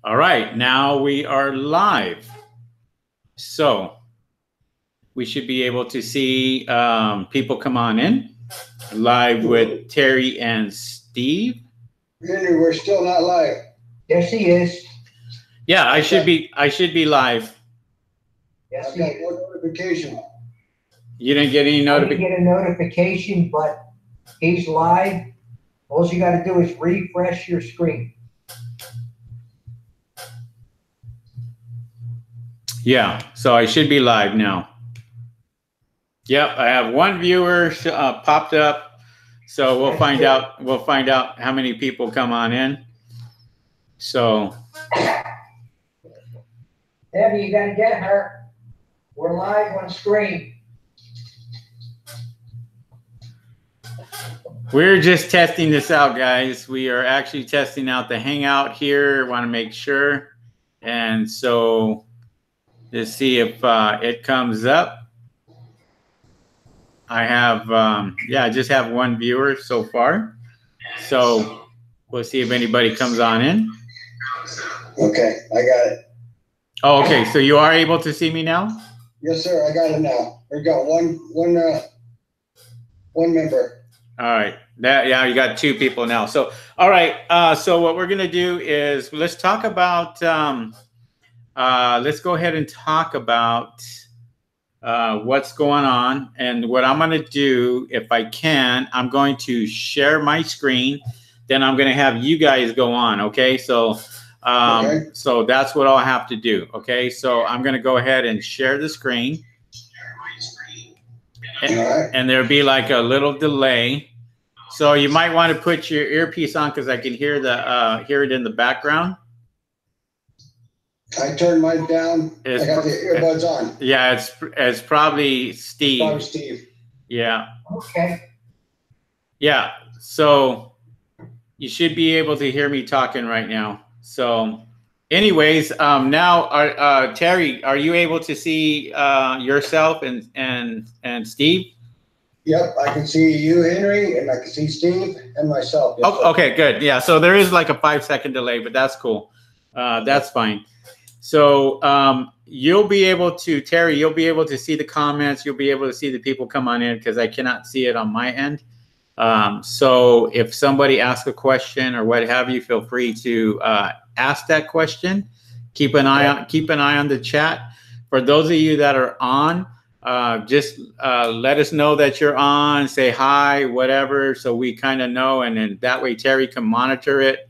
All right, now we are live. So we should be able to see people come on in. Live with Terry and Steve. Henry, we're still not live. Yes, he is. Yeah, I should be live. Yes, I've he got is. no notification. You didn't get any I didn't notification? get a notification, but he's live. All you got to do is refresh your screen. Yeah, so I should be live now. Yep, I have one viewer popped up. So we'll find out. We'll find out how many people come on in. So Debbie, you got to get her. We're live on screen. we're just testing this out, guys. We are actually testing out the Hangout here. Want to make sure. And so let's see if it comes up. I have, yeah, I just have one viewer so far. So we'll see if anybody comes on in. Okay, I got it. Oh, okay. So you are able to see me now? Yes, sir. I got it now. We've got one member. All right. Yeah, you got two people now. So, all right. So what we're going to do is let's talk about, let's go ahead and talk about what's going on. And what I'm going to do, if I can, I'm going to share my screen. Then I'm going to have you guys go on. Okay. So, Okay. so that's what I'll have to do. Okay. So I'm going to go ahead and share the screen. All right. And there'll be like a little delay. So you might want to put your earpiece on because I can hear the hear it in the background. I turned mine down. I got the earbuds on. Yeah, it's probably Steve. Probably Steve. Yeah. Okay. Yeah. So you should be able to hear me talking right now. So, anyways, now, Terry, are you able to see yourself and Steve? Yep, I can see you, Henry, and I can see Steve and myself. Yes, Oh, okay, good. Yeah. So there is like a 5-second delay, but that's cool. That's fine. So you'll be able to, Terry, you'll be able to see the comments. You'll be able to see the people come on in because I cannot see it on my end. So if somebody asks a question or what have you, feel free to ask that question. Keep an eye on the chat. For those of you that are on, just let us know that you're on. Say hi, whatever, so we kind of know, and then that way Terry can monitor it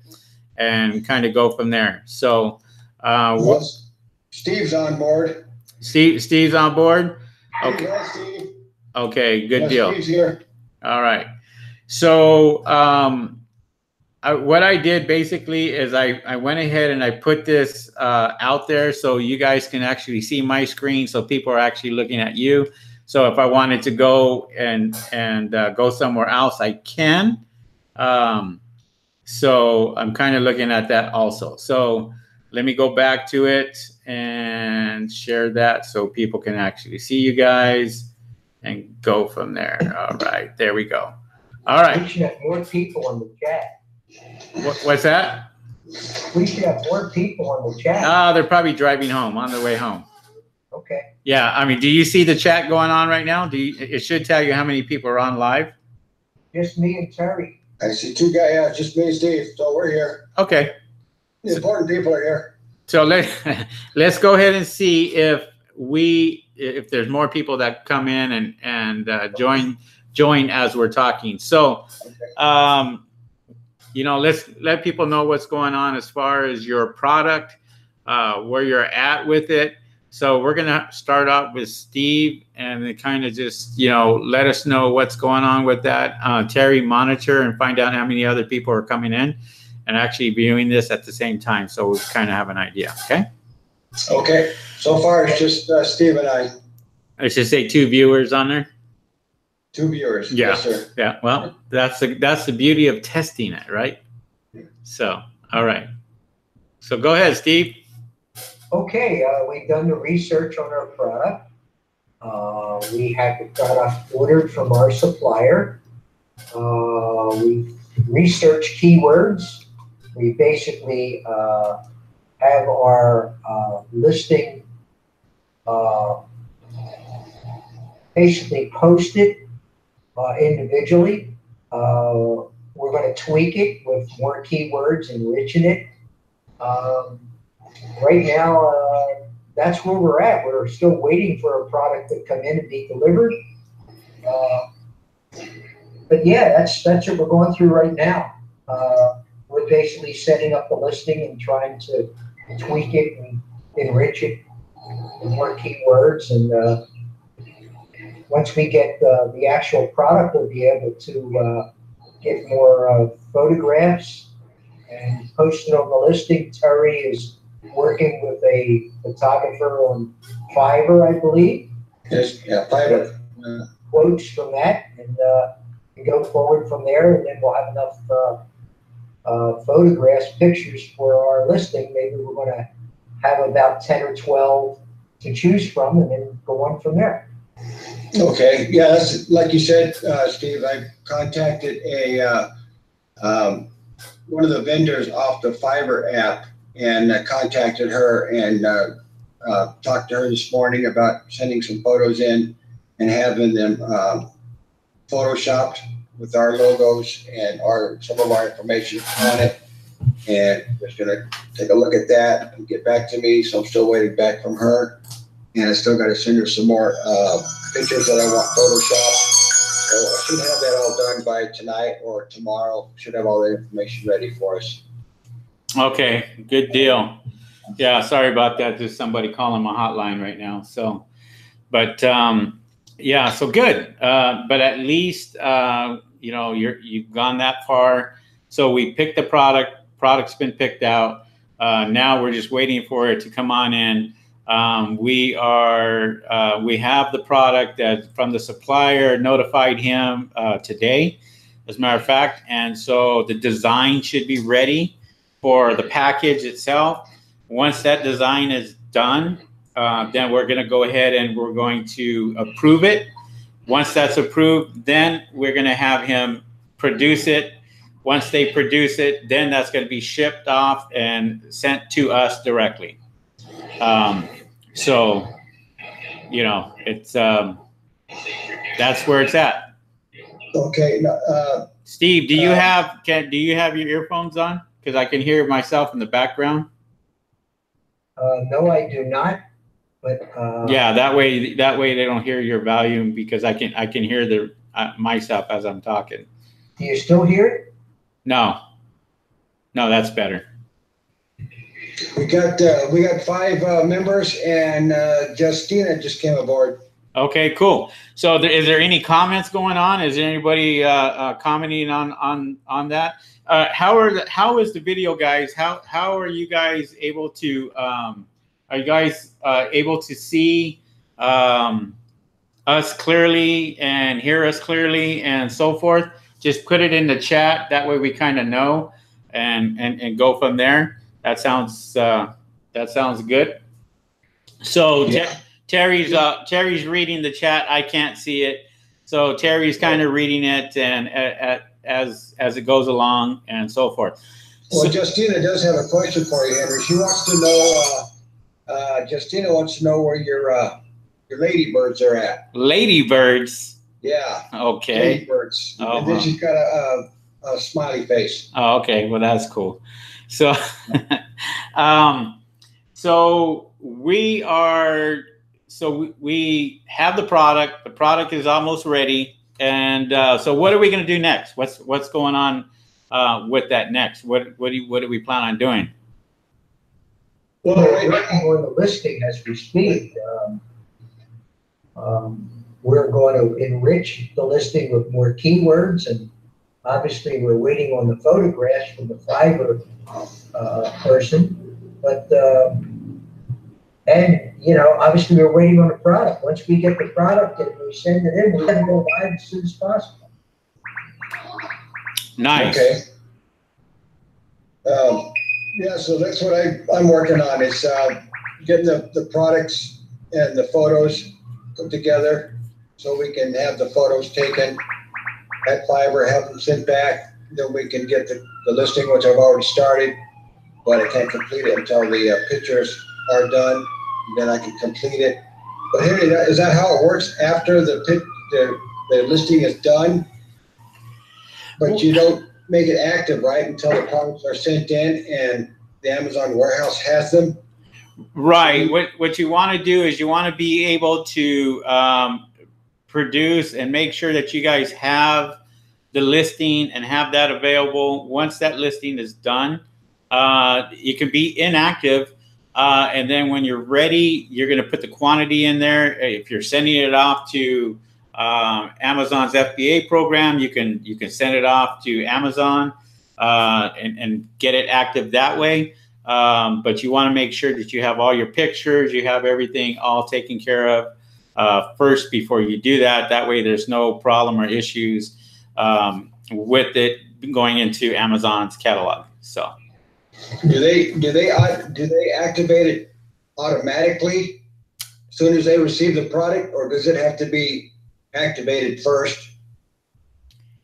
and kind of go from there. So. Yes. Steve's on board. Steve's on board. Okay. Yes, Steve. Okay. Good Yes, deal. Steve's here. All right. So what I did basically is I went ahead and I put this out there so you guys can actually see my screen. So people are actually looking at you. So if I wanted to go and go somewhere else, I can. So I'm kind of looking at that also. So let me go back to it and share that so people can actually see you guys and go from there. All right, there we go. All right. We should have more people on the chat. What's that? We should have more people on the chat. They're probably driving home on their way home. Okay. Yeah, I mean, do you see the chat going on right now? It should tell you how many people are on live. Just me and Terry. I see two guys. Yeah, just me and Steve. So we're here. Okay. The important people are here. So let's go ahead and see if there's more people that come in and join as we're talking. So, you know, let's let people know what's going on as far as your product, where you're at with it. So we're gonna start out with Steve and then kind of just, you know, let us know what's going on with that. Terry, monitor and find out how many other people are coming in and actually viewing this at the same time, so we kind of have an idea. Okay. Okay. So far, it's just Steve and I. I should say 2 viewers on there. 2 viewers. Yeah. Yes, sir. Yeah. Well, that's the beauty of testing it, right? So, all right. So go ahead, Steve. Okay, we've done the research on our product. We had the product ordered from our supplier. We researched keywords. We basically have our listing basically posted individually. We're going to tweak it with more keywords, enriching it. Right now, that's where we're at. We're still waiting for a product to come in and be delivered. But yeah, that's what we're going through right now. We're basically setting up the listing and trying to tweak it and enrich it with more keywords. And once we get the actual product, we'll be able to get more photographs and post it on the listing. Terry is working with a photographer on Fiverr, I believe. Yes, yeah, Fiverr. Quotes from that, and go forward from there, and then we'll have enough photographs, pictures for our listing. Maybe we're going to have about 10 or 12 to choose from, and then go on from there. Okay, yeah, that's like you said, Steve. I contacted one of the vendors off the Fiverr app and contacted her and talked to her this morning about sending some photos in and having them photoshopped with our logos and some of our information on it. And just gonna take a look at that and get back to me. So I'm still waiting back from her, and I still got to send her some more pictures that I want photoshopped. So I should have that all done by tonight or tomorrow. Should have all the information ready for us. Okay, good deal. Yeah, sorry about that. There's somebody calling my hotline right now. So, but yeah, so good. But at least you know you've gone that far. So we picked the product. Product's been picked out. Now we're just waiting for it to come on in. We have the product that from the supplier, notified him today, as a matter of fact. And so the design should be ready for the package itself. Once that design is done, then we're going to go ahead and we're going to approve it. Once that's approved, then we're going to have him produce it. Once they produce it, then that's going to be shipped off and sent to us directly. So, you know, it's that's where it's at. Okay. Steve, do you have your earphones on? Because I can hear myself in the background. No, I do not. But yeah, that way they don't hear your volume, because I can hear the myself as I'm talking. Do you still hear it? No, that's better. We got 5 members, and Justina just came aboard. Okay, cool. So is there any comments going on? Is there anybody commenting on that? How is the video, guys? How are you guys able to are you guys able to see us clearly and hear us clearly and so forth? Just put it in the chat. That way we kind of know and go from there. That sounds good. So yeah. Terry's reading the chat. I can't see it. So Terry's kind of reading it and as it goes along and so forth. Well, so, Justina does have a question for you, Henry. She wants to know. Justina wants to know where your ladybirds are at. Ladybirds. Yeah. Okay. Ladybirds. And then she's got a smiley face. Oh, okay. Well, that's cool. So, so we have the product. The product is almost ready. And so what are we going to do next? What's going on with that next? What do we plan on doing? Well, we're working on the listing as we speak. We're going to enrich the listing with more keywords, and obviously we're waiting on the photographs from the Fiverr person. But and you know, obviously we're waiting on the product. Once we get the product and we send it in, we're going to go live as soon as possible. Nice. Okay. Yeah, so that's what I'm working on, is getting the products and the photos put together so we can have the photos taken at Fiverr, have them sent back. Then we can get the listing, which I've already started, but I can't complete it until the pictures are done. Then I can complete it. But Henry, is that how it works after the listing is done? But you don't make it active, right, until the products are sent in and the Amazon warehouse has them? Right. What you want to do is you want to be able to produce and make sure that you guys have the listing and have that available. Once that listing is done, you can be inactive. And then when you're ready, you're going to put the quantity in there. If you're sending it off to Amazon's FBA program, you can send it off to Amazon and get it active that way. But you want to make sure that you have all your pictures, you have everything all taken care of first before you do that. That way there's no problem or issues with it going into Amazon's catalog. So do they activate it automatically as soon as they receive the product, or does it have to be activated first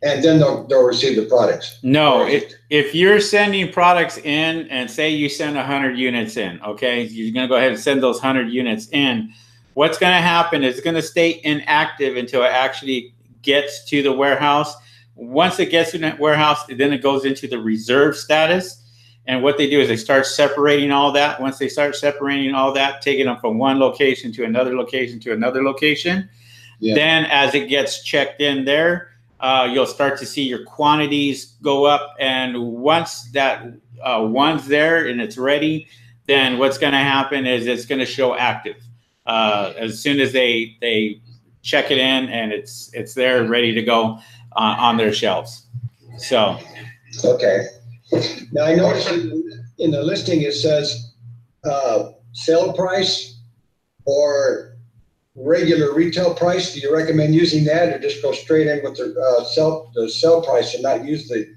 and then they'll receive the products? No, if you're sending products in, and say you send 100 units in, okay, you're going to go ahead and send those 100 units in. What's going to happen is it's going to stay inactive until it actually gets to the warehouse. Once it gets to the warehouse, then it goes into the reserve status. And what they do is they start separating all that. Once they start separating all that, taking them from one location to another location to another location, then as it gets checked in there, you'll start to see your quantities go up. And once that one's there and it's ready, then what's going to happen is it's going to show active. As soon as they check it in and it's there ready to go on their shelves. So. Okay. Now I noticed in the listing it says sale price or regular retail price. Do you recommend using that, or just go straight in with the sell price and not use the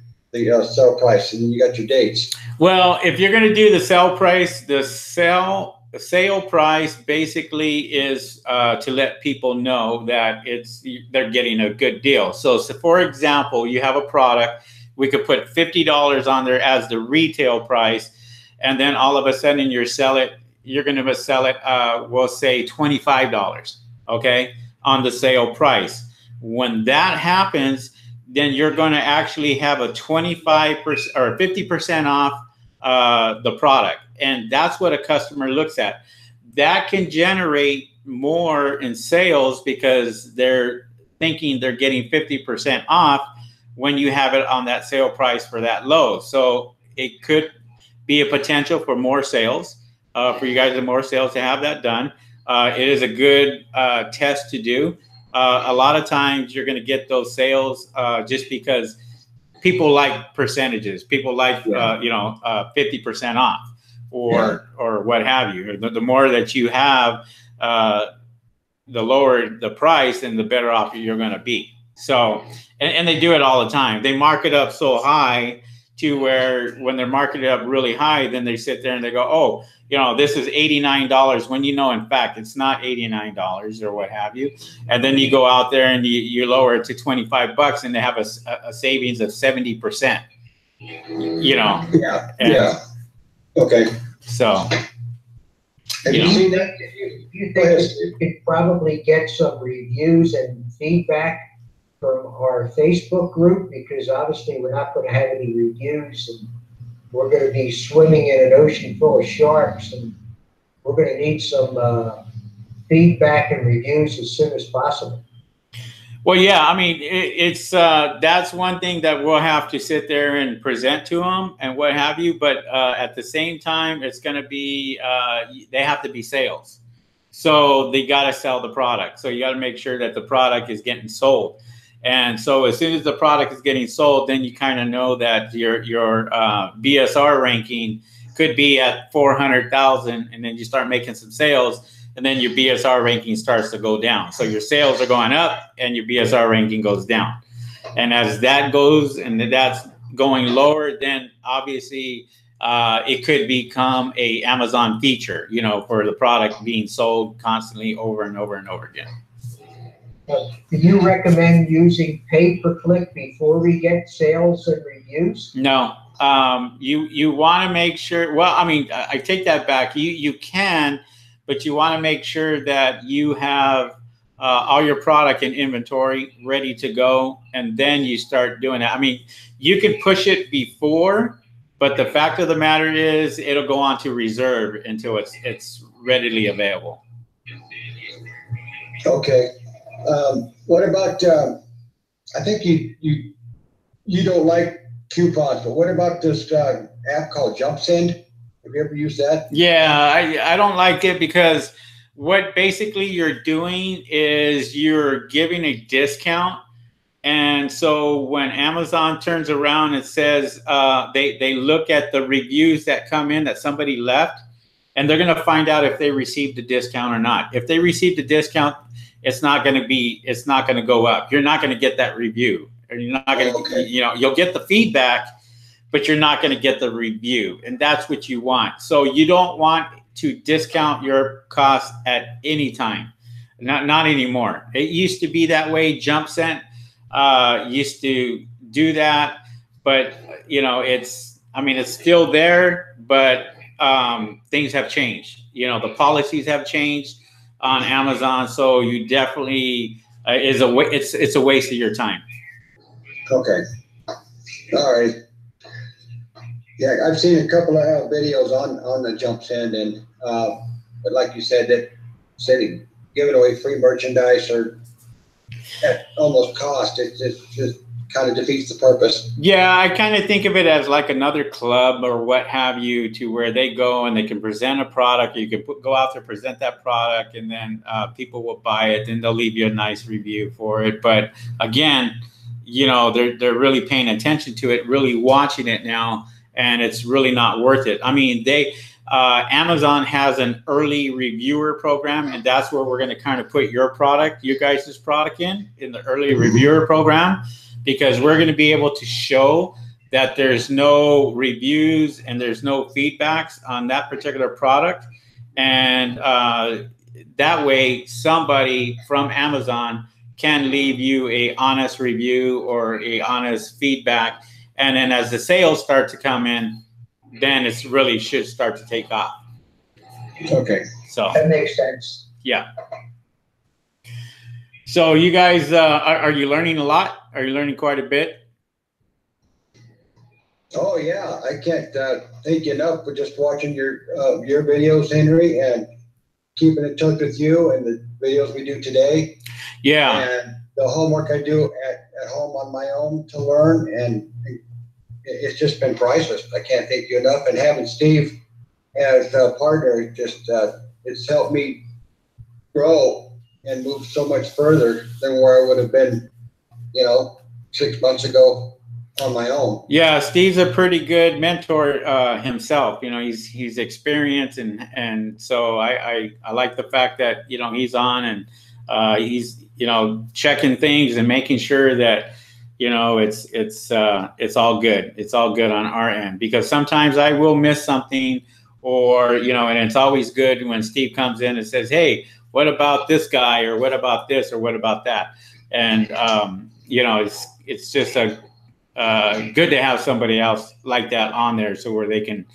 sell price, and you got your dates? Well, if you're going to do the sell price, the sale price basically is to let people know that they're getting a good deal. So for example, you have a product. We could put $50 on there as the retail price, and then all of a sudden you're going to sell it, we'll say $25, okay, on the sale price. When that happens, then you're going to actually have a 25% or 50% off the product, and that's what a customer looks at. That can generate more in sales because they're thinking they're getting 50% off when you have it on that sale price for that low. So it could be a potential for more sales, for you guys to more sales to have that done. It is a good test to do. A lot of times you're going to get those sales just because people like percentages. People like, 50% off or what have you. The more that you have, the lower the price and the better off you're going to be. So, and they do it all the time. They mark it up so high to where when they're marketed up really high, then they sit there and they go, oh, this is $89 when in fact, it's not $89 or what have you. And then you go out there and you lower it to $25 and they have a savings of 70%, Yeah. Okay. So. Have you seen that? You think you could probably get some reviews and feedback from our Facebook group, because obviously we're not going to have any reviews and we're going to be swimming in an ocean full of sharks, and we're going to need some feedback and reviews as soon as possible. Well, yeah, I mean, it's that's one thing that we'll have to sit there and present to them and what have you. But at the same time, it's going to be they have to be sales. So they got to sell the product. So you got to make sure that the product is getting sold. And so as soon as the product is getting sold, then you kind of know that your BSR ranking could be at 400,000, and then you start making some sales, and then your BSR ranking starts to go down. So your sales are going up and your BSR ranking goes down. And as that goes and that's going lower, then obviously it could become a Amazon feature, for the product being sold constantly over and over and over again. Do you recommend using pay-per-click before we get sales and reviews? No, You want to make sure. Well, I mean, I take that back. You can, but you want to make sure that you have all your product in inventory ready to go, and then you start doing it. I mean, you can push it before, but the fact of the matter is, it'll go on to reserve until it's readily available. Okay. What about? I think you don't like coupons, but what about this app called JumpSend? Have you ever used that? Yeah, I don't like it because what basically you're doing is you're giving a discount. And so when Amazon turns around and says they look at the reviews that come in that somebody left, and they're going to find out if they received a discount or not. If they received a discount, it's not going to go up. You're not going to get that review. Or you're not going to, you'll get the feedback, but you're not going to get the review. And that's what you want. So you don't want to discount your cost at any time. Not anymore. It used to be that way. JumpSend used to do that, but it's still there, but things have changed. The policies have changed on Amazon. So you definitely it's a waste of your time. Okay. All right. Yeah, I've seen a couple of videos on the JumpSend, and but like you said, that said giving away free merchandise or at almost cost, it just kind of defeats the purpose. Yeah, I kind of think of it as like another club or what have you, to where they go and they can present a product. You can go out there, present that product, and then people will buy it, and they'll leave you a nice review for it. But again, they're really paying attention to it, really watching it now, and it's really not worth it. I mean, Amazon has an early reviewer program, and that's where we're going to kind of put your guys' product in the early reviewer program, because we're going to be able to show that there's no reviews and there's no feedbacks on that particular product. And that way somebody from Amazon can leave you a honest review or a honest feedback. And then as the sales start to come in, then it's really should start to take off. Okay. So that makes sense. Yeah. So you guys, are you learning a lot? Are you learning quite a bit? Oh yeah, I can't thank you enough for just watching your videos, Henry, and keeping in touch with you and the videos we do today. Yeah. And the homework I do at home on my own to learn, and it's just been priceless. I can't thank you enough. And having Steve as a partner, just it's helped me grow and move so much further than where I would have been, 6 months ago on my own. Yeah, Steve's a pretty good mentor himself. He's experienced, and so I like the fact that he's on, and he's checking things and making sure that it's all good. It's all good on our end, because sometimes I will miss something, or and it's always good when Steve comes in and says, hey, what about this guy, or what about this, or what about that? And it's just good to have somebody else like that on there, so where they can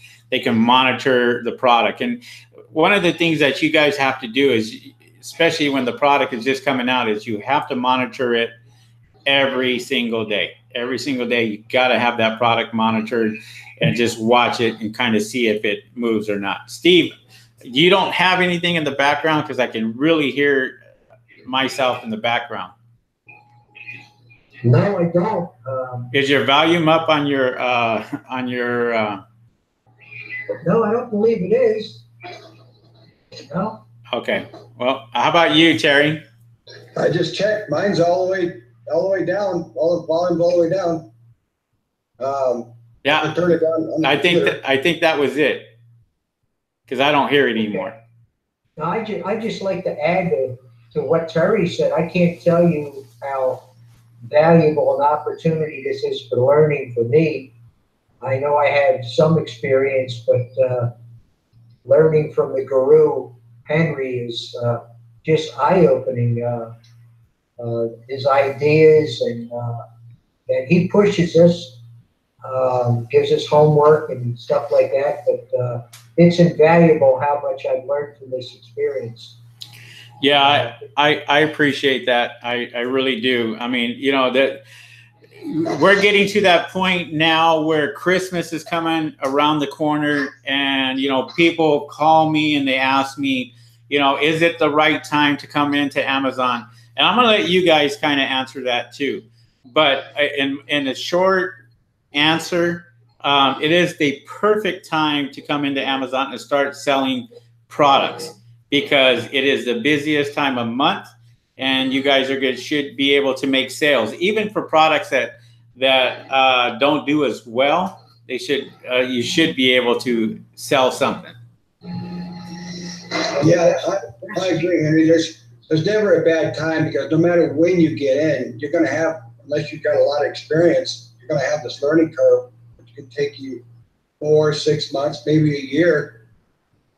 monitor the product. And one of the things that you guys have to do is, especially when the product is just coming out, is you have to monitor it every single day. Every single day, you got to have that product monitored and just watch it and kind of see if it moves or not. Steve, you don't have anything in the background, because I can really hear myself in the background. No, I don't. Is your volume up on your No, I don't believe it is. No. Okay. Well, how about you, Terry? I just checked. Mine's all the way down. All the volume's all the way down. Yeah. I turn it down. I think that was it, because I don't hear it anymore. No, I just like to add to what Terry said. I can't tell you how valuable an opportunity this is for learning for me. I know I had some experience, but learning from the guru Henry is just eye-opening. His ideas, and he pushes us gives us homework and stuff like that. But it's invaluable how much I've learned from this experience. Yeah, I appreciate that. I really do. I mean, you know, that we're getting to that point now where Christmas is coming around the corner, and, you know, people call me and they ask me, you know, is it the right time to come into Amazon? And I'm going to let you guys kind of answer that too. But in a short answer, it is the perfect time to come into Amazon and start selling products, because it is the busiest time of month, and you guys should be able to make sales, even for products that don't do as well. You should be able to sell something. Yeah, I agree, Henry. There's never a bad time, because no matter when you get in, you're going to have, unless you've got a lot of experience, you're going to have this learning curve, which can take you 4, 6 months, maybe a year,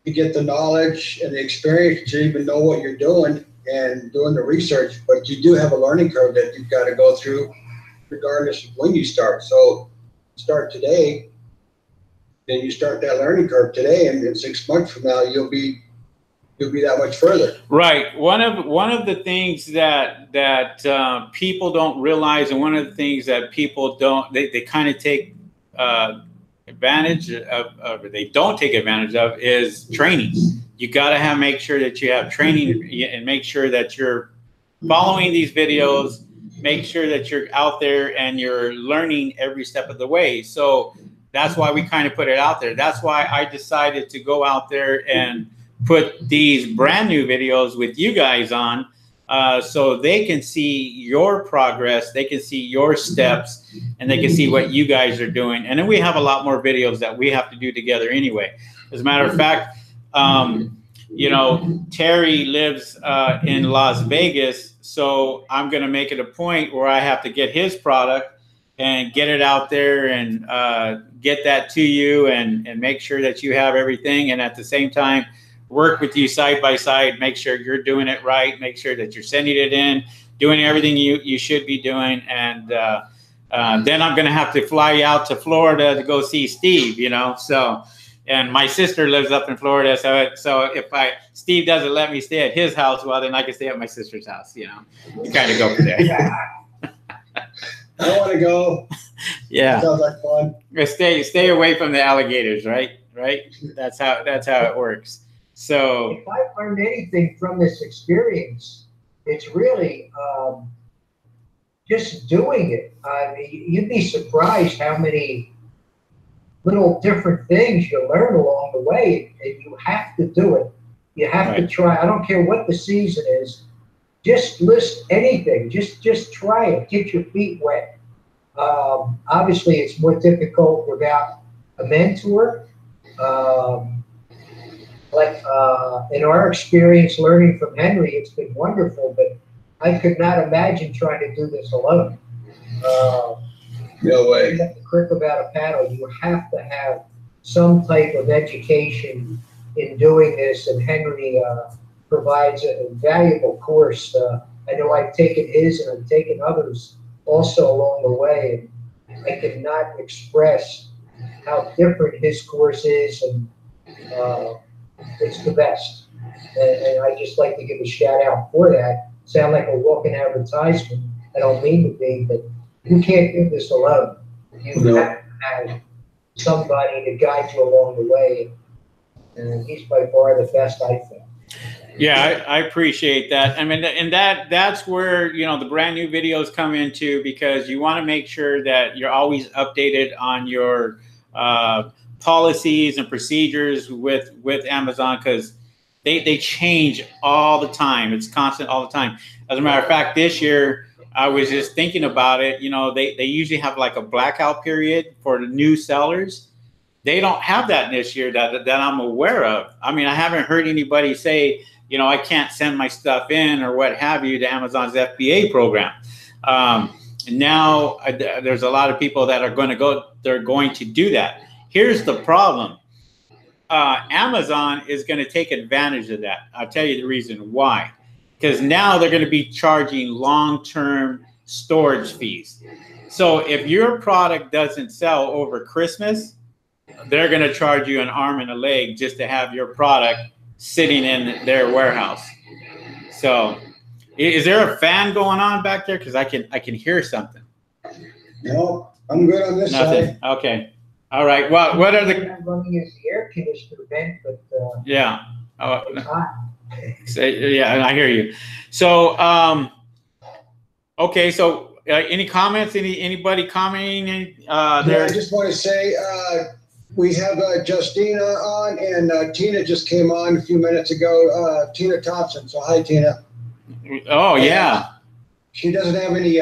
to get the knowledge and the experience to even know what you're doing and doing the research. But you do have a learning curve that you've got to go through, regardless of when you start. So start today, then you start that learning curve today, and in 6 months from now, you'll be that much further. Right. One of the things that people don't realize, and one of the things that people they kind of take advantage of, or they don't take advantage of, is training. You got to make sure that you have training, and make sure that you're following these videos, make sure that you're out there and you're learning every step of the way. So that's why we kind of put it out there. That's why I decided to go out there and put these brand new videos with you guys on, so they can see your progress, they can see your steps, and they can see what you guys are doing. And then we have a lot more videos that we have to do together anyway. As a matter of fact, you know, Terry lives in Las Vegas, so I'm going to make it a point where I have to get his product and get it out there and get that to you, and make sure that you have everything, and at the same time work with you side by side, make sure you're doing it right, make sure that you're sending it in, doing everything you should be doing. And then I'm going to have to fly out to Florida to go see Steve, you know. So, and my sister lives up in Florida, so if Steve doesn't let me stay at his house, well, then I can stay at my sister's house, you know. You kind of go from there. I want to go. Yeah. Sounds like fun. Stay away from the alligators, right? That's how it works. So if I learned anything from this experience, it's really just doing it. I mean, you'd be surprised how many little different things you learn along the way, and you have to do it. You have to try. I don't care what the season is. Just list anything. Just try it. Get your feet wet. Obviously, it's more difficult without a mentor. But in our experience learning from Henry, it's been wonderful, but I could not imagine trying to do this alone. No way. You have to crick about a paddle. You have to have some type of education in doing this, and Henry provides a valuable course. I know I've taken his, and I've taken others also along the way, and I cannot express how different his course is, and it's the best. And I just like to give a shout out for that. Sound like a walking advertisement. I don't mean to be, but you can't do this alone. You have to have somebody to guide you along the way. And he's by far the best, I think. Yeah, I appreciate that. I mean, and that's where, you know, the brand new videos come into, because you want to make sure that you're always updated on your policies and procedures with Amazon, because they change all the time. It's constant all the time. As a matter of fact, this year I was just thinking about it. You know, they usually have like a blackout period for the new sellers. They don't have that this year that I'm aware of. I mean, I haven't heard anybody say, you know, I can't send my stuff in or what have you to Amazon's FBA program. Now there's a lot of people that are going to go. They're going to do that. Here's the problem. Amazon is going to take advantage of that. I'll tell you the reason why. Because now they're going to be charging long-term storage fees. So if your product doesn't sell over Christmas, they're going to charge you an arm and a leg just to have your product sitting in their warehouse. So is there a fan going on back there? Because I can hear something. No, I'm good on this Nothing. side. Okay. All right. Well, what are the running is the air conditioner vent, but yeah. Oh, it's hot. yeah, I hear you. So okay. So any comments? Anybody commenting? Yeah, I just want to say we have Justina on, and Tina just came on a few minutes ago. Tina Thompson. So hi, Tina. Oh yeah. She doesn't have any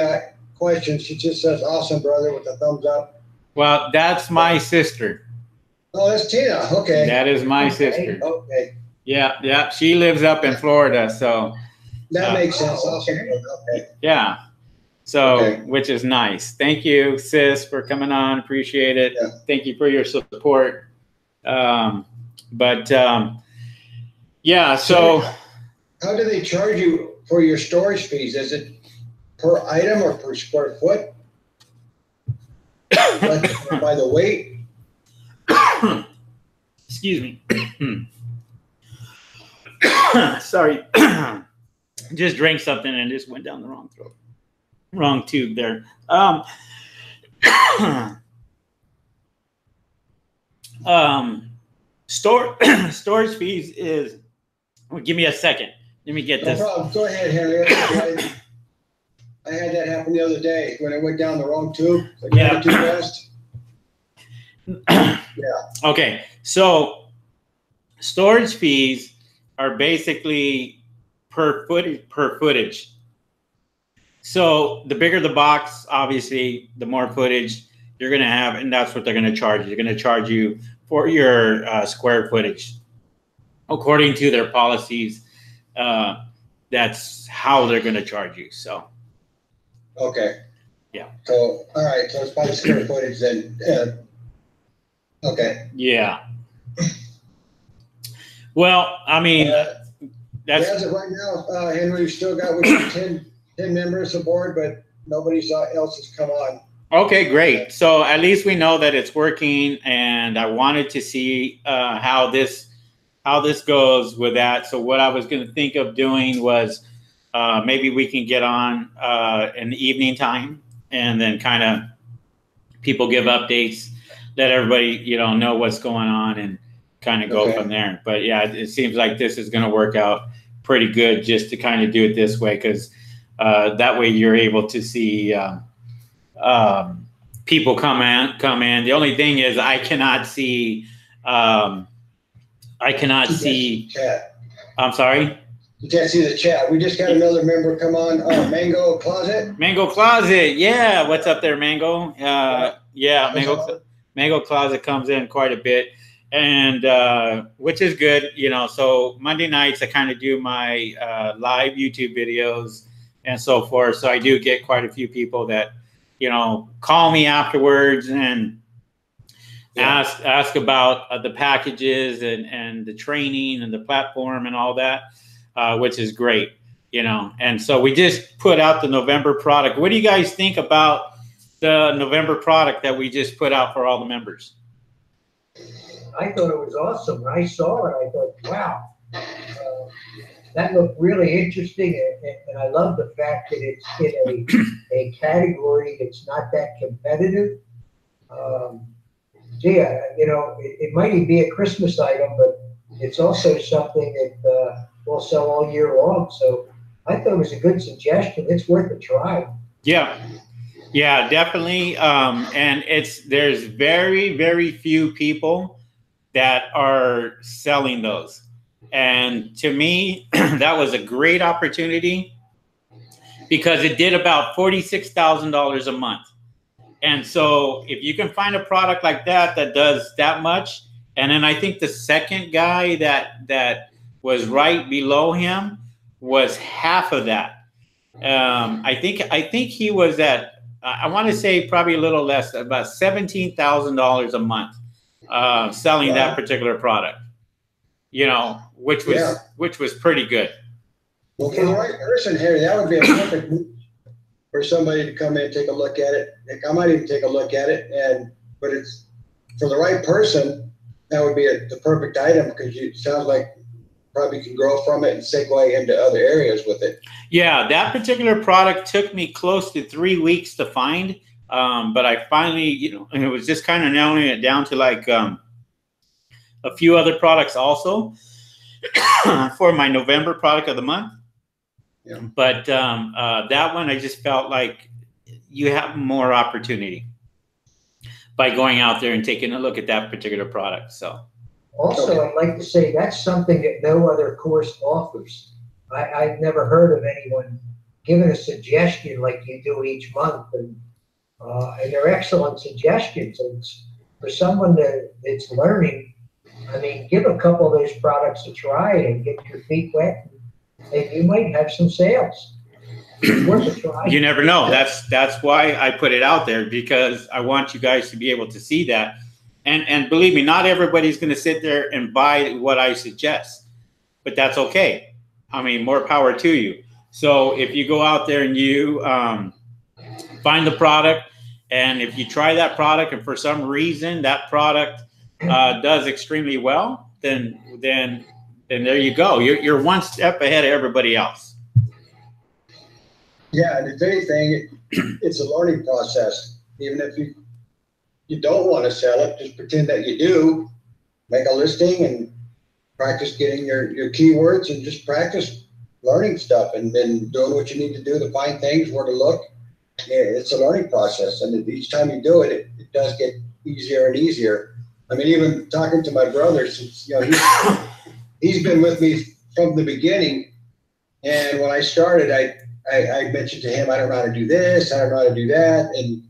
questions. She just says, "Awesome, brother," with a thumbs up. Well, that's my sister. Oh, that's Tina. Okay. That is my sister. Okay. Yeah, yeah. She lives up in Florida, so That makes sense. Awesome. Okay. yeah. So, Okay. which is nice. Thank you, sis, for coming on. Appreciate it. Yeah. Thank you for your support. Yeah. So, how do they charge you for your storage fees? Is it per item or per square foot? Like by the weight? excuse me. Sorry. Just drank something and just went down the wrong tube there. Storage fees is. Well, give me a second. Let me get No this. problem. Go ahead, Henry. I had that happen the other day when I went down the wrong tube. Like Yeah. too fast. Yeah. Okay, so storage fees are basically per footage. So the bigger the box, obviously, the more footage you're going to have, and that's what they're going to charge you. They're going to charge you for your square footage. According to their policies, that's how they're going to charge you. So, Okay. Yeah. So, all right. So it's by the square footage then. Okay. yeah. Well, I mean, that's as of right now, Henry, we've still got 10 members aboard, but nobody else has come on. okay. Great. So at least we know that it's working, and I wanted to see how this goes with that. So what I was going to think of doing was maybe we can get on in the evening time, and then kind of people give updates, let everybody know what's going on, and kind of go from there. But yeah, it seems like this is going to work out pretty good just to kind of do it this way, because that way you're able to see people come in. The only thing is I cannot see. Chat. I'm sorry. You can't see the chat. We just got another member come on. Mango Closet. Mango Closet. Yeah. What's up there, Mango? Yeah. Mango Closet comes in quite a bit, and which is good. So Monday nights I kind of do my live YouTube videos and so forth. So I do get quite a few people that, call me afterwards and ask about the packages and the training and the platform and all that, which is great, And so we just put out the November product. What do you guys think about the November product that we just put out for all the members? I thought it was awesome. When I saw it, I thought, wow, that looked really interesting. And I love the fact that it's in a category that's not that competitive. It might even be a Christmas item, but it's also something that will sell all year long. So I thought it was a good suggestion. It's worth a try. Yeah, definitely. And there's very, very few people that are selling those. And to me, that was a great opportunity because it did about $46,000 a month. And so if you can find a product like that does that much, and then I think the second guy that was right below him was half of that. I think he was at, I want to say probably a little less, about $17,000 a month selling that particular product, which was pretty good. Well, for the right person, Harry, that would be a perfect move. for somebody to come in and take a look at it. Heck, I might even take a look at it, but it's for the right person. That would be the perfect item, because it sounds like probably can grow from it and segue into other areas with it. Yeah, that particular product took me close to 3 weeks to find, but I finally, it was just kind of narrowing it down to like a few other products also for my November product of the month. Yeah. But that one, I just felt like you have more opportunity by going out there and taking a look at that particular product. So. Also, I'd like to say that's something that no other course offers. I've never heard of anyone giving a suggestion like you do each month, and they're excellent suggestions. And for someone that's learning, I mean, give a couple of those products a try and get your feet wet, and you might have some sales. It's worth a try. You never know. That's why I put it out there, because I want you guys to be able to see that. And believe me, not everybody's going to sit there and buy what I suggest, but that's okay. I mean, more power to you. So if you go out there and you find the product, and if you try that product and for some reason that product does extremely well, then there you go. You're one step ahead of everybody else. Yeah, and if anything, it's a learning process. Even if you don't want to sell it, just pretend that you do. Make a listing and practice getting your keywords, and just practice learning stuff, and then doing what you need to do to find things, where to look. Yeah, it's a learning process, and each time you do it, it does get easier and easier. I mean, even talking to my brother, since he's been with me from the beginning, and when I started, I mentioned to him, I don't know how to do this, I don't know how to do that, and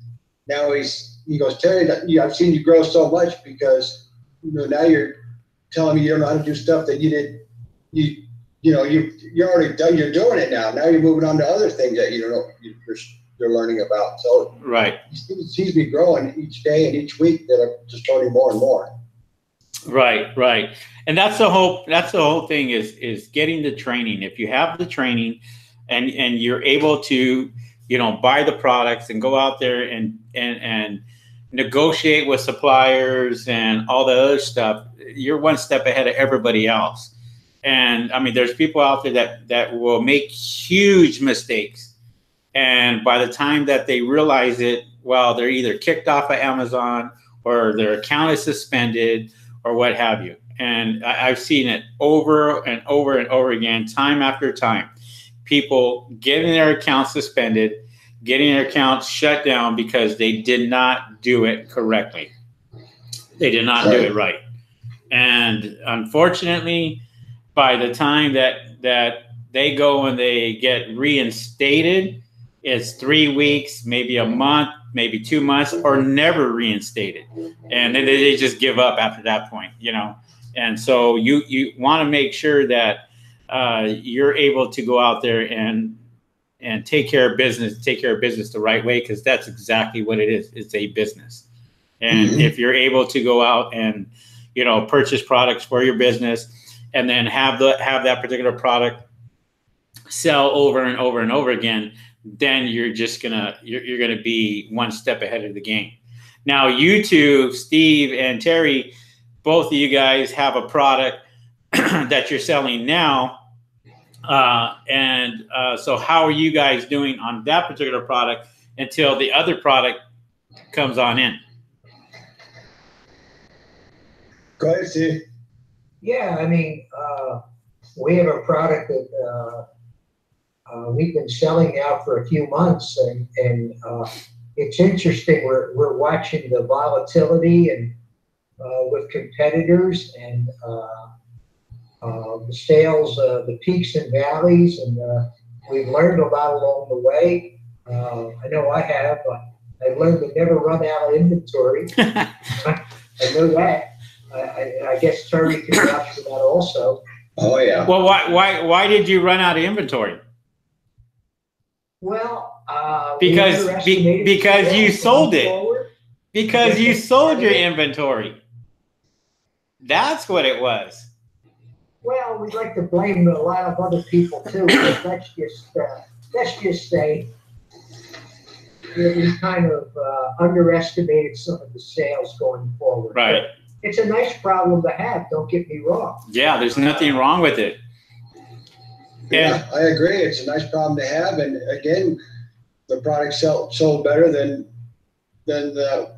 now he goes, Terry, I've seen you grow so much, because now you're telling me you don't know how to do stuff that you did. You're already done. You're doing it now. Now you're moving on to other things that you don't know you're learning about. So right, he sees me growing each day and each week, that I'm just learning more and more. Right, and that's the whole thing is getting the training. If you have the training, and you're able to buy the products and go out there and negotiate with suppliers and all the other stuff, you're one step ahead of everybody else. And I mean, there's people out there that will make huge mistakes, and by the time that they realize it, well, they're either kicked off of Amazon, or their account is suspended, or what have you. And I've seen it over and over and over again, time after time. People getting their accounts suspended, getting their accounts shut down because they did not do it correctly. They did not do it right. And unfortunately, by the time that they go and they get reinstated, it's 3 weeks, maybe a month, maybe 2 months, or never reinstated. And then they just give up after that point, And so you want to make sure that you're able to go out there and take care of business the right way, because that's exactly what it is. It's a business. And if you're able to go out and, purchase products for your business, and then have that particular product sell over and over and over again, then you're gonna be one step ahead of the game. Now, you two, Steve and Terry, both of you guys have a product that you're selling now. So how are you guys doing on that particular product until the other product comes on in? Go ahead, Steve. Yeah, I mean, we have a product that we've been selling now for a few months, and it's interesting. We're watching the volatility and with competitors, and the sales, the peaks and valleys, and we've learned a lot along the way. I know I have. I've learned to never run out of inventory. I know that. I guess Terry can vouch for that also. Oh yeah. Well, why did you run out of inventory? Well, because you sold it. Because you sold your inventory. That's what it was. Well, we'd like to blame a lot of other people too, but let's just say we kind of underestimated some of the sales going forward. Right. But it's a nice problem to have, don't get me wrong. Yeah, there's nothing wrong with it. Yeah, I agree. It's a nice problem to have. And again, the product sold better than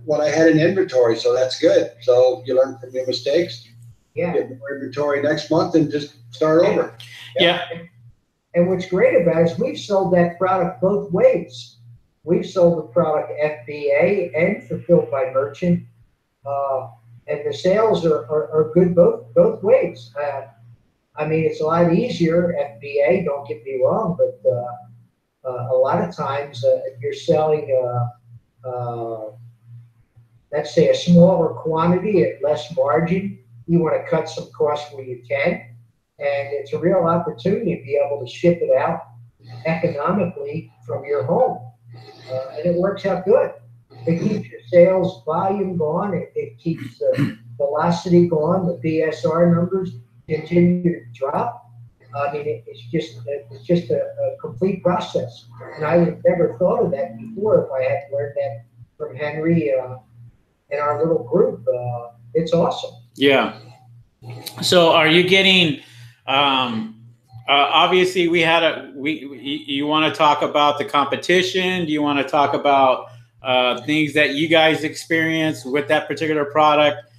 what I had in inventory. So that's good. So you learn from your mistakes. Yeah. Get more inventory next month and just start over. Yeah. And what's great about it is we've sold that product both ways. We've sold the product FBA and fulfilled by merchant. And the sales are good both ways. I mean, it's a lot easier FBA, don't get me wrong, but a lot of times if you're selling, let's say, a smaller quantity at less margin, you want to cut some costs where you can. And it's a real opportunity to be able to ship it out economically from your home. And it works out good. It keeps your sales volume going. It keeps the velocity going. The BSR numbers continue to drop. I mean, it's just a complete process. And I would have never thought of that before if I had learned that from Henry in our little group. It's awesome. Yeah. So are you getting, obviously you want to talk about the competition? Do you want to talk about things that you guys experience with that particular product?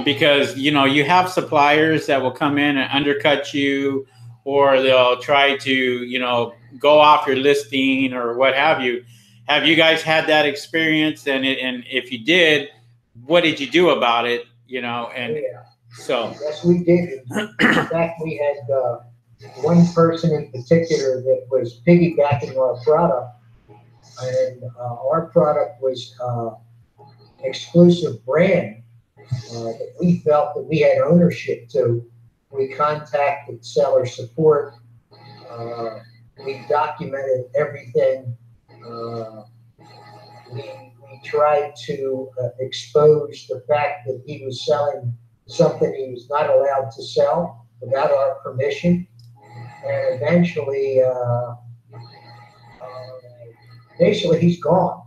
Because, you have suppliers that will come in and undercut you, or they'll try to, go off your listing or what have you. Have you guys had that experience? And if you did, what did you do about it? So. Yes, we did. In fact, we had one person in particular that was piggybacking our product, and our product was exclusive brand that we felt that we had ownership to. We contacted seller support. We documented everything. We tried to expose the fact that he was selling something he was not allowed to sell without our permission. And eventually, basically, he's gone.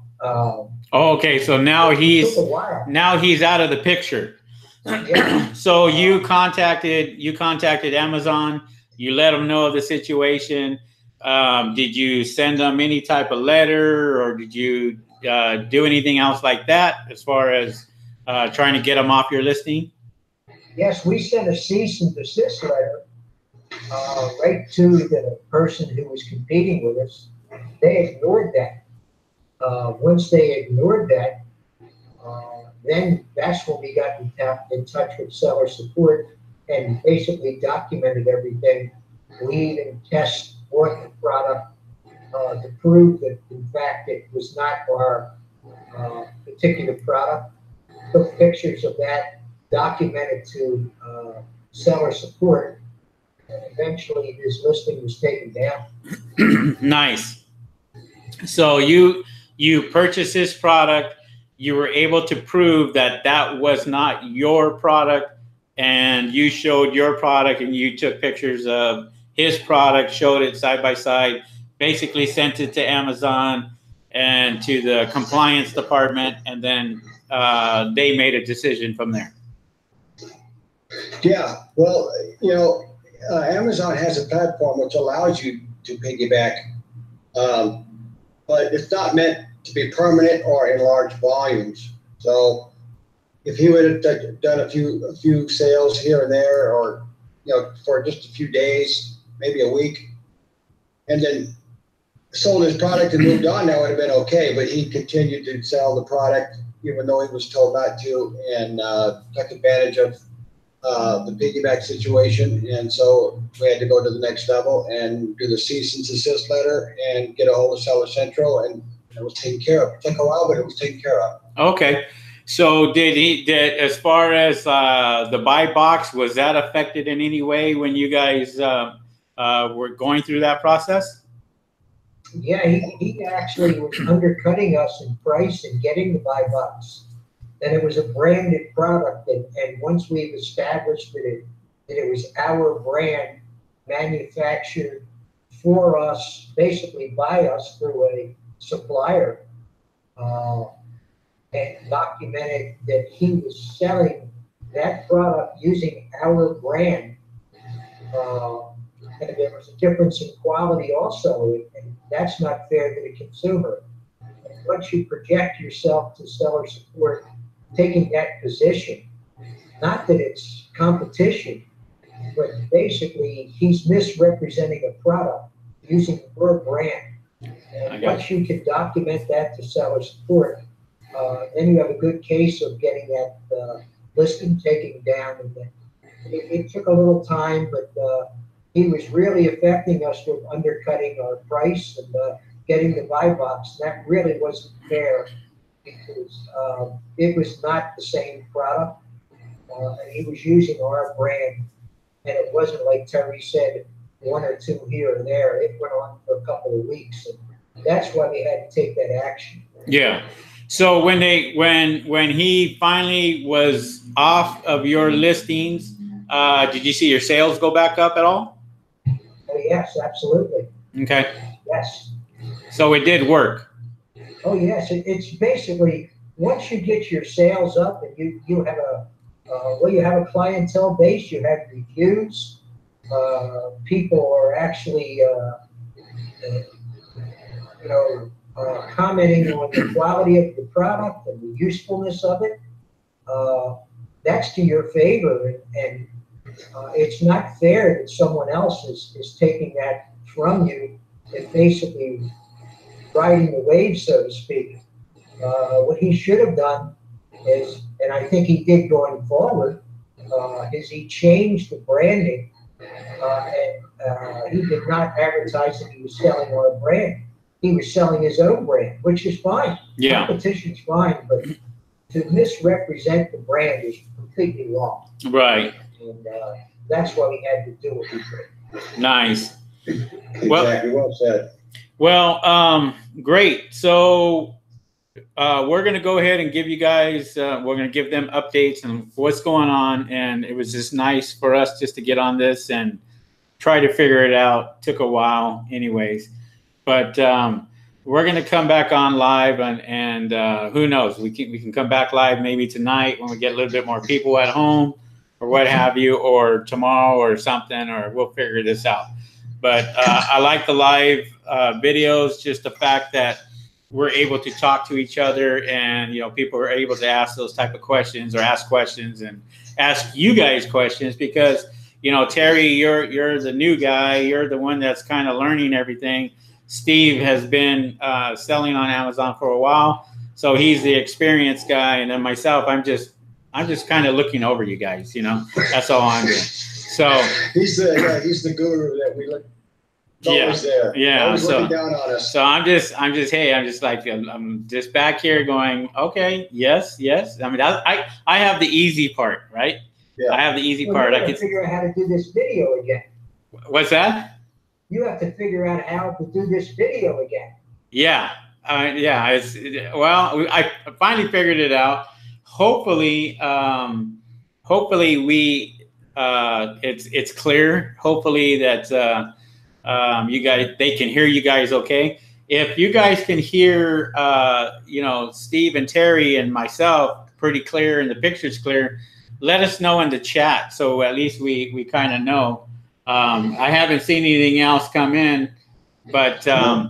Okay, so now he's out of the picture. Yeah. So you contacted Amazon. You let them know of the situation. Did you send them any type of letter, or did you do anything else like that as far as trying to get them off your listing? Yes, we sent a cease and desist letter right to the person who was competing with us. They ignored that. Once they ignored that, then that's when we got in touch with seller support and basically documented everything. We even bought the product to prove that, in fact, it was not our particular product. Took pictures of that, documented to seller support, and eventually his listing was taken down. Nice. So you purchased this product. You were able to prove that that was not your product, and you showed your product, and you took pictures of his product, showed it side by side, basically sent it to Amazon and to the compliance department, and then they made a decision from there. Yeah, well, Amazon has a platform which allows you to piggyback, but it's not meant to be permanent or in large volumes. So if he would have done a few sales here and there, or for just a few days, maybe a week, and then sold his product and moved on, that would have been okay. But he continued to sell the product even though he was told not to, and took advantage of the piggyback situation. And so we had to go to the next level and do the cease and desist letter and get a hold of Seller Central, and it was taken care of. It took a while, but it was taken care of. Okay. So did as far as the buy box, was that affected in any way when you guys were going through that process? Yeah, he actually was undercutting us in price and getting the buy box. And it was a branded product, and once we've established that it was our brand, manufactured for us, basically by us through a supplier, and documented that he was selling that product using our brand. And there was a difference in quality also, and that's not fair to the consumer. And once you project yourself to seller support, taking that position, not that it's competition, but basically he's misrepresenting a product using your brand. And once you can document that to seller support, then you have a good case of getting that listing taken down. And it took a little time, but he was really affecting us with undercutting our price and getting the buy box. And that really wasn't fair because it was not the same product. And he was using our brand. And it wasn't like Terry said, one or two here or there. It went on for a couple of weeks. And that's why we had to take that action. Yeah. So when he finally was off of your listings, did you see your sales go back up at all? Oh, yes, absolutely. Okay. Yes. So it did work. Oh, yes. It's basically once you get your sales up and you have you have a clientele base, you have reviews, people are actually, commenting on the quality of the product and the usefulness of it. That's to your favor, and it's not fair that someone else is taking that from you and basically riding the wave, so to speak. What he should have done is, and I think he did going forward, is he changed the branding, and he did not advertise that he was selling our brand. He was selling his own brand, which is fine. Yeah. Competition's fine, but to misrepresent the brand is completely wrong. Right. And that's why we had to do what we did. Nice. Exactly, well said. Well, great. So we're going to go ahead and give you guys, we're going to give them updates on what's going on. And it was just nice for us just to get on this and try to figure it out. Took a while anyways. But we're going to come back on live, and who knows? We can come back live maybe tonight when we get a little bit more people at home or what have you, or tomorrow or something, or we'll figure this out. But I like the live videos, just the fact that we're able to talk to each other, and people are able to ask those type of questions or ask questions and ask you guys questions because Terry, you're the new guy, you're the one that's kind of learning everything. Steve has been selling on Amazon for a while, so he's the experienced guy, and then myself, I'm just kind of looking over you guys. That's all I'm doing. So he's the guru that we look. Always there. Yeah. Always looking down on us. So I'm just back here going, okay, yes. I mean, I have the easy part, right? Yeah. I have the easy part. I can figure out how to do this video again. What's that? You have to figure out how to do this video again. Yeah. I finally figured it out. Hopefully we it's clear. Hopefully that you guys, they can hear you guys okay. If you guys can hear Steve and Terry and myself pretty clear and the picture's clear, let us know in the chat so at least we kind of know. I haven't seen anything else come in, but let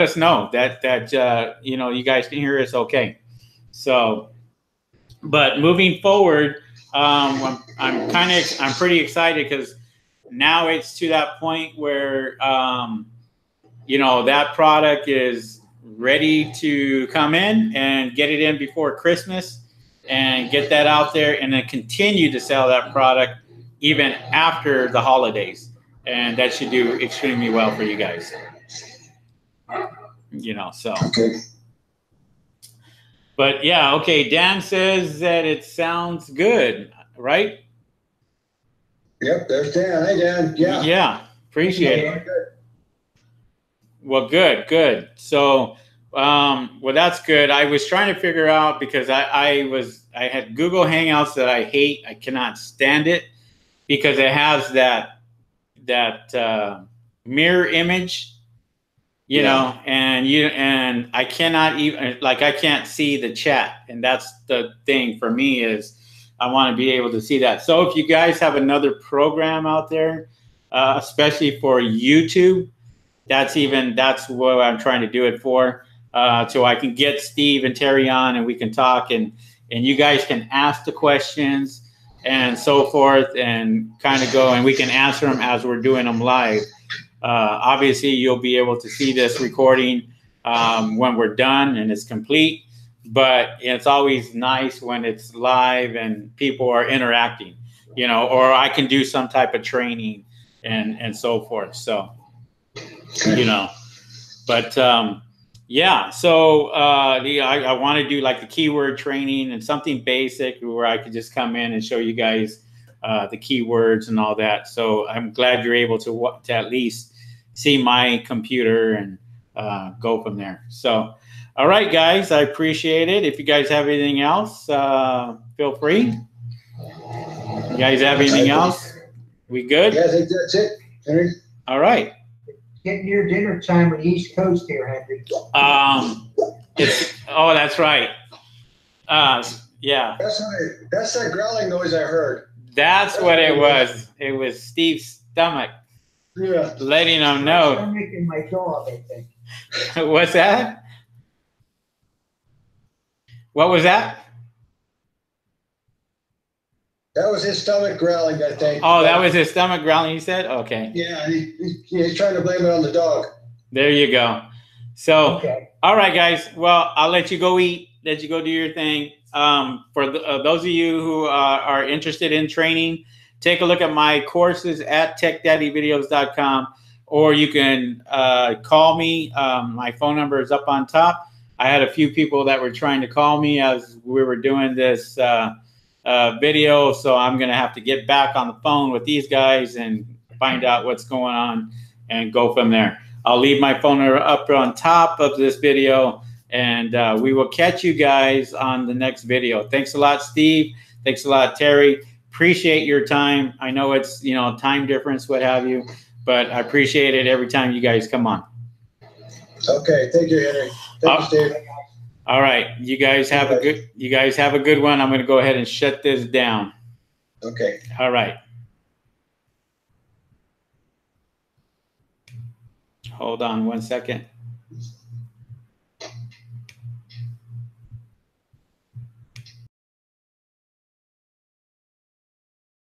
us know that you guys can hear us okay. So, but moving forward, I'm pretty excited because now it's to that point where that product is ready to come in and get it in before Christmas and get that out there and then continue to sell that product even after the holidays. And that should do extremely well for you guys. So. Okay. But yeah, okay. Dan says that it sounds good, right? Yep, there's Dan. Hey, Dan. Yeah. Yeah, appreciate it. Well, good. So, that's good. I was trying to figure out because I had Google Hangouts that I hate. I cannot stand it because it has that mirror image, you know, and I cannot even, like, I can't see the chat. And that's the thing for me, is I want to be able to see that. So if you guys have another program out there, especially for YouTube, that's what I'm trying to do it for. So I can get Steve and Terry on, and we can talk, and you guys can ask the questions and so forth, and kind of go, and we can answer them as we're doing them live. Obviously, you'll be able to see this recording when we're done and it's complete, but it's always nice when it's live and people are interacting, you know, or I can do some type of training and so forth. So, you know, but yeah, so I want to do like the keyword training and something basic where I could just come in and show you guys the keywords and all that. So I'm glad you're able to at least see my computer and go from there. So, all right, guys, I appreciate it. If you guys have anything else, feel free. You guys have anything else? We good? Yeah, I think that's it, Henry. All right. Getting near dinner time on the East Coast here, Henry. Oh, that's right. Yeah. That's that growling noise I heard. That's what it was. It was Steve's stomach. Yeah. Letting him know. My stomach and my dog, I think. What's that? What was that? That was his stomach growling, I think. Oh, that was his stomach growling, you said? Okay. Yeah, he's trying to blame it on the dog. There you go. So, Okay. All right, guys. Well, I'll let you go eat. Let you go do your thing. For those of you who are interested in training, take a look at my courses at techdaddyvideos.com, or you can call me. My phone number is up on top. I had a few people that were trying to call me as we were doing this video, so I'm going to have to get back on the phone with these guys and find out what's going on and go from there. I'll leave my phone number up on top of this video, and we will catch you guys on the next video. Thanks a lot, Steve. Thanks a lot, Terry. Appreciate your time. I know it's, you know, time difference, what have you, but I appreciate it every time you guys come on. Okay, thank you, Henry. Thank you, Steve. All right, you guys have a good one. I'm going to go ahead and shut this down. Okay. All right. Hold on one second.